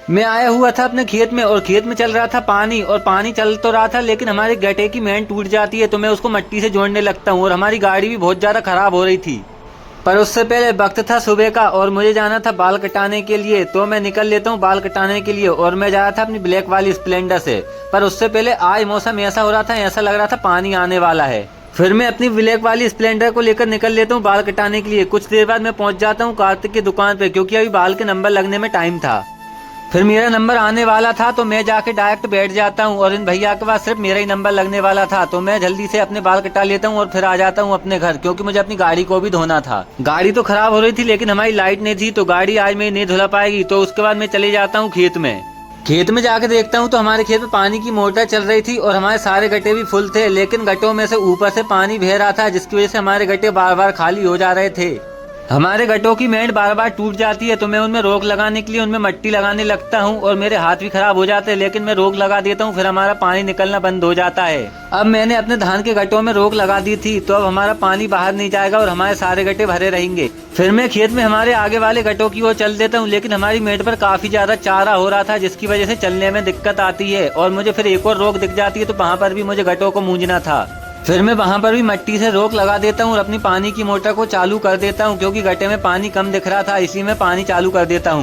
मैं आया हुआ था अपने खेत में और खेत में चल रहा था पानी और पानी चल तो रहा था, लेकिन हमारे गड्ढे की मेन टूट जाती है तो मैं उसको मिट्टी से जोड़ने लगता हूँ और हमारी गाड़ी भी बहुत ज़्यादा खराब हो रही थी। पर उससे पहले वक्त था सुबह का और मुझे जाना था बाल कटाने के लिए, तो मैं निकल लेता हूँ बाल कटाने के लिए और मैं जा रहा था अपनी ब्लैक वाली स्प्लेंडर से। पर उससे पहले आज मौसम ऐसा हो रहा था, ऐसा लग रहा था पानी आने वाला है। फिर मैं अपनी ब्लैक वाली स्प्लेंडर को लेकर निकल लेता हूँ बाल कटाने के लिए। कुछ देर बाद मैं पहुंच जाता हूँ कार्तिक की दुकान पे, क्योंकि अभी बाल के नंबर लगने में टाइम था। फिर मेरा नंबर आने वाला था तो मैं जाके डायरेक्ट बैठ जाता हूँ और इन भैया के पास सिर्फ मेरा ही नंबर लगने वाला था, तो मैं जल्दी से अपने बाल कटा लेता हूँ और फिर आ जाता हूँ अपने घर, क्योंकि मुझे अपनी गाड़ी को भी धोना था। गाड़ी तो खराब हो रही थी लेकिन हमारी लाइट नहीं थी तो गाड़ी आज मैं नहीं धुला पाएगी। तो उसके बाद मैं चले जाता हूँ खेत में। खेत में जाके देखता हूँ तो हमारे खेत में पानी की मोटर चल रही थी और हमारे सारे गड्ढे भी फुल थे, लेकिन गड्ढों में से ऊपर से पानी बह रहा था, जिसकी वजह से हमारे गड्ढे बार बार खाली हो जा रहे थे। हमारे गड्ढों की मेंढ बार बार टूट जाती है तो मैं उनमें रोक लगाने के लिए उनमें मिट्टी लगाने लगता हूँ और मेरे हाथ भी खराब हो जाते हैं, लेकिन मैं रोक लगा देता हूँ, फिर हमारा पानी निकलना बंद हो जाता है। अब मैंने अपने धान के गड्ढों में रोक लगा दी थी तो अब हमारा पानी बाहर नहीं जाएगा और हमारे सारे गड्ढे भरे रहेंगे। फिर मैं खेत में हमारे आगे वाले गड्ढों की ओर चल देता हूँ, लेकिन हमारी मेंढ पर काफी ज्यादा चारा हो रहा था, जिसकी वजह से चलने में दिक्कत आती है और मुझे फिर एक और रोक दिख जाती है तो वहाँ पर भी मुझे गड्ढों को मूंझना था। फिर मैं वहाँ पर भी मिट्टी से रोक लगा देता हूँ और अपनी पानी की मोटर को चालू कर देता हूँ, क्योंकि गड्ढे में पानी कम दिख रहा था, इसलिए मैं पानी चालू कर देता हूँ।